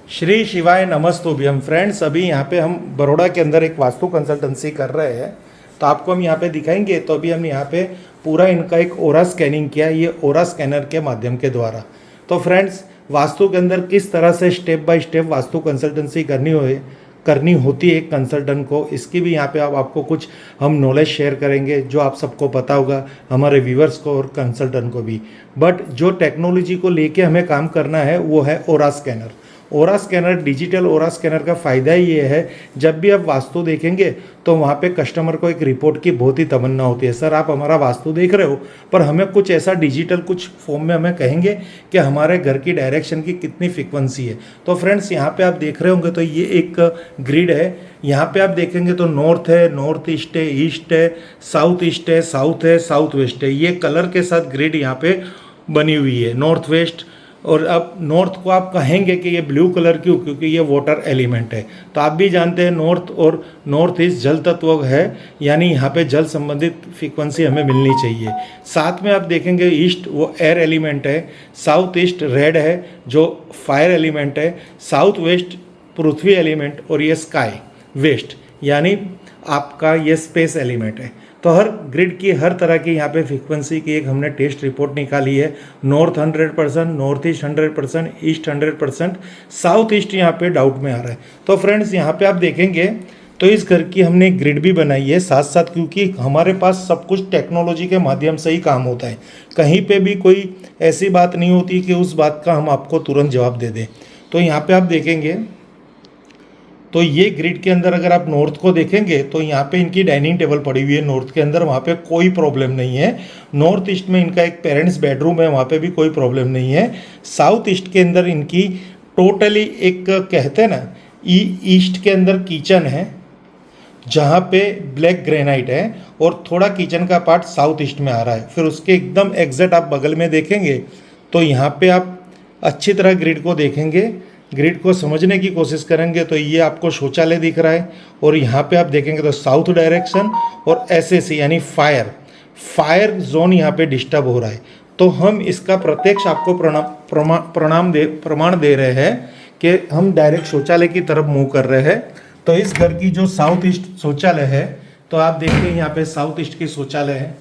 श्री शिवाय नमस्तुभ्यम। फ्रेंड्स, अभी यहाँ पे हम बड़ौदा के अंदर एक वास्तु कंसल्टेंसी कर रहे हैं, तो आपको हम यहाँ पे दिखाएंगे। तो अभी हम यहाँ पे पूरा इनका एक ओरा स्कैनिंग किया, ये ओरा स्कैनर के माध्यम के द्वारा। तो फ्रेंड्स, वास्तु के अंदर किस तरह से step by step vastu consultancy करनी होती है एक कंसल्टेंट को, इसकी भी यहाँ पे आपको कुछ हम नॉलेज शेयर करेंगे, जो आप सबको पता होगा, हमारे व्यूवर्स को और कंसल्टेंट को भी। बट जो टेक्नोलॉजी को लेके हमें काम करना है वो है ओरा स्कैनर। ओरा स्कैनर, डिजिटल ओरा स्कैनर का फ़ायदा ये है, जब भी आप वास्तु देखेंगे तो वहाँ पे कस्टमर को एक रिपोर्ट की बहुत ही तमन्ना होती है। सर, आप हमारा वास्तु देख रहे हो, पर हमें कुछ ऐसा डिजिटल कुछ फॉर्म में हमें कहेंगे कि हमारे घर की डायरेक्शन की कितनी फ्रिक्वेंसी है। तो फ्रेंड्स, यहाँ पे आप देख रहे होंगे तो ये एक ग्रिड है। यहाँ पे आप देखेंगे तो नॉर्थ है, नॉर्थ ईस्ट है, ईस्ट है, साउथ ईस्ट है, साउथ वेस्ट है। ये कलर के साथ ग्रिड यहाँ पे बनी हुई है, नॉर्थ वेस्ट। और अब नॉर्थ को आप कहेंगे कि ये ब्लू कलर क्यों, क्योंकि ये वाटर एलिमेंट है। तो आप भी जानते हैं नॉर्थ और नॉर्थ ईस्ट जल तत्व है, यानी यहाँ पे जल संबंधित फ्रीक्वेंसी हमें मिलनी चाहिए। साथ में आप देखेंगे ईस्ट वो एयर एलिमेंट है, साउथ ईस्ट रेड है जो फायर एलिमेंट है, साउथ वेस्ट पृथ्वी एलिमेंट, और ये स्काई वेस्ट यानी आपका ये स्पेस एलिमेंट है। तो हर ग्रिड की हर तरह की यहाँ पे फ्रीक्वेंसी की एक हमने टेस्ट रिपोर्ट निकाली है। North 100%, north east 100%, east 100%, south east यहाँ पे डाउट में आ रहा है। तो फ्रेंड्स, यहाँ पे आप देखेंगे तो इस घर की हमने ग्रिड भी बनाई है साथ साथ, क्योंकि हमारे पास सब कुछ टेक्नोलॉजी के माध्यम से ही काम होता है। कहीं पे भी कोई ऐसी बात नहीं होती कि उस बात का हम आपको तुरंत जवाब दे दें। तो यहाँ पे आप देखेंगे तो ये ग्रिड के अंदर अगर आप नॉर्थ को देखेंगे तो यहाँ पे इनकी डाइनिंग टेबल पड़ी हुई है नॉर्थ के अंदर, वहाँ पे कोई प्रॉब्लम नहीं है। नॉर्थ ईस्ट में इनका एक पेरेंट्स बेडरूम है, वहाँ पे भी कोई प्रॉब्लम नहीं है। साउथ ईस्ट के अंदर इनकी टोटली एक कहते हैं ना, ईस्ट के अंदर किचन है जहाँ पे ब्लैक ग्रेनाइट है, और थोड़ा किचन का पार्ट साउथ ईस्ट में आ रहा है। फिर उसके एकदम एग्जैक्ट आप बगल में देखेंगे तो यहाँ पे आप अच्छी तरह ग्रिड को देखेंगे, ग्रिड को समझने की कोशिश करेंगे तो ये आपको शौचालय दिख रहा है। और यहाँ पे आप देखेंगे तो साउथ डायरेक्शन और एसएसी यानी फायर जोन यहाँ पे डिस्टर्ब हो रहा है। तो हम इसका प्रत्यक्ष आपको प्रमाण दे रहे हैं कि हम डायरेक्ट शौचालय की तरफ मूव कर रहे हैं। तो इस घर की जो साउथ ईस्ट शौचालय है, तो आप देखिए यहाँ पे साउथ ईस्ट की शौचालय है,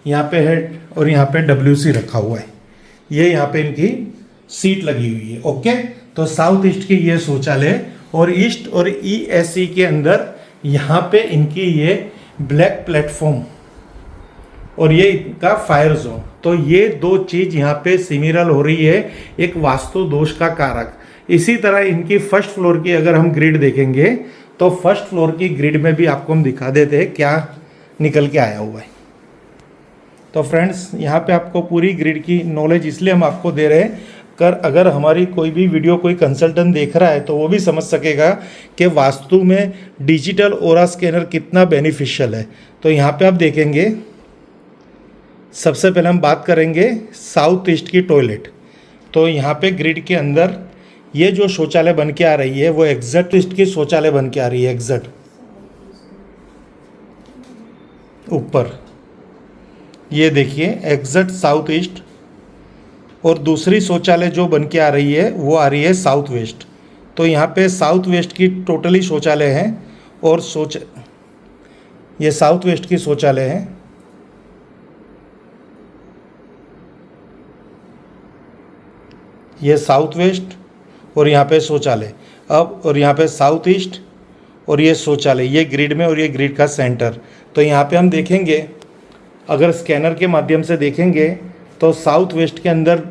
यहाँ पे है, और यहाँ पे WC रखा हुआ है। ये यहाँ पे इनकी सीट लगी हुई है। ओके, तो साउथ ईस्ट की ये शौचालय, और ईस्ट और ESC के अंदर यहाँ पे इनकी ये ब्लैक प्लेटफॉर्म और ये इनका फायर जोन। तो ये दो चीज़ यहाँ पे सिमिलर हो रही है, एक वास्तु दोष का कारक। इसी तरह इनकी फर्स्ट फ्लोर की अगर हम ग्रिड देखेंगे तो फर्स्ट फ्लोर की ग्रिड में भी आपको हम दिखा देते हैं क्या निकल के आया हुआ है। तो फ्रेंड्स, यहाँ पे आपको पूरी ग्रिड की नॉलेज इसलिए हम आपको दे रहे हैं अगर हमारी कोई भी वीडियो कोई कंसल्टेंट देख रहा है तो वो भी समझ सकेगा कि वास्तु में डिजिटल ओरा स्कैनर कितना बेनिफिशियल है। तो यहाँ पे आप देखेंगे, सबसे पहले हम बात करेंगे साउथ ईस्ट की टॉयलेट। तो यहाँ पे ग्रिड के अंदर ये जो शौचालय बन के आ रही है वो एग्जैक्ट ईस्ट की शौचालय बन के आ रही है, एग्जैक्ट ऊपर ये देखिए एग्जैक्ट साउथ ईस्ट। और दूसरी शौचालय जो बन के आ रही है वो आ रही है साउथ वेस्ट। तो यहाँ पे साउथ वेस्ट की टोटली शौचालय है, और ये साउथ वेस्ट की शौचालय है। ये साउथ वेस्ट और यहाँ पे शौचालय अब, और यहाँ पे साउथ ईस्ट और ये शौचालय, ये ग्रिड में, और ये ग्रिड का सेंटर। तो यहाँ पे हम देखेंगे, अगर स्कैनर के माध्यम से देखेंगे तो साउथ वेस्ट के अंदर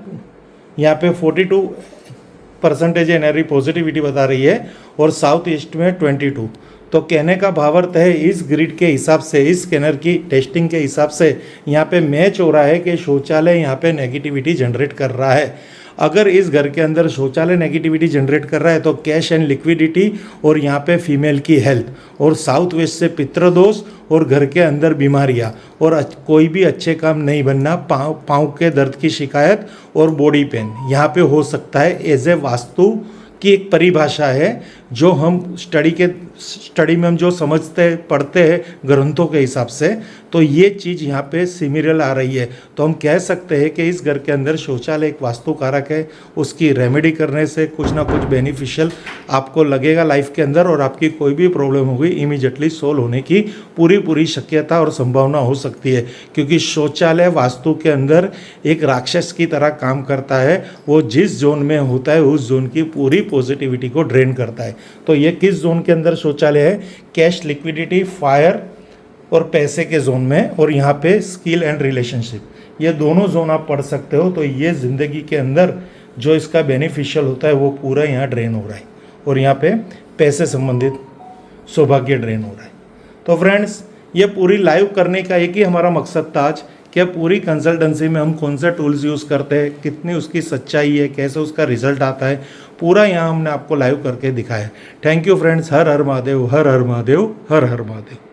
यहाँ पे 42% एनर्जी पॉजिटिविटी बता रही है, और साउथ ईस्ट में 22। तो कहने का भावार्थ है, इस ग्रिड के हिसाब से, इस स्कैनर की टेस्टिंग के हिसाब से यहाँ पे मैच हो रहा है कि शौचालय यहाँ पे नेगेटिविटी जनरेट कर रहा है। अगर इस घर के अंदर शौचालय नेगेटिविटी जनरेट कर रहा है तो कैश एंड लिक्विडिटी, और यहाँ पे फीमेल की हेल्थ, और साउथ वेस्ट से पितृदोष, और घर के अंदर बीमारियाँ, और कोई भी अच्छे काम नहीं बनना, पाँव के दर्द की शिकायत और बॉडी पेन यहाँ पे हो सकता है। एज ए वास्तु की एक परिभाषा है जो हम स्टडी में हम जो समझते पढ़ते हैं ग्रंथों के हिसाब से, तो ये चीज़ यहाँ पे सिमिलर आ रही है। तो हम कह सकते हैं कि इस घर के अंदर शौचालय एक वास्तु कारक है, उसकी रेमेडी करने से कुछ ना कुछ बेनिफिशियल आपको लगेगा लाइफ के अंदर, और आपकी कोई भी प्रॉब्लम होगी इमीडिएटली सोल्व होने की पूरी शक्यता और संभावना हो सकती है। क्योंकि शौचालय वास्तु के अंदर एक राक्षस की तरह काम करता है, वो जिस जोन में होता है उस जोन की पूरी पॉजिटिविटी को ड्रेन करता है। तो ये किस जोन के अंदर शौचालय है? कैश, लिक्विडिटी, फायर और पैसे के जोन में, और यहाँ पे स्किल एंड रिलेशनशिप, ये दोनों जोन आप पढ़ सकते हो। तो ये ज़िंदगी के अंदर जो इसका बेनिफिशियल होता है वो पूरा यहाँ ड्रेन हो रहा है, और यहाँ पे पैसे संबंधित सौभाग्य ड्रेन हो रहा है। तो फ्रेंड्स, ये पूरी लाइव करने का एक ही हमारा मकसद था आज, कि पूरी कंसल्टेंसी में हम कौन से टूल्स यूज़ करते हैं, कितनी उसकी सच्चाई है, कैसे उसका रिजल्ट आता है, पूरा यहाँ हमने आपको लाइव करके दिखाया है। Thank you friends. Her her Mahadev, her her Mahadev, her her Mahadev.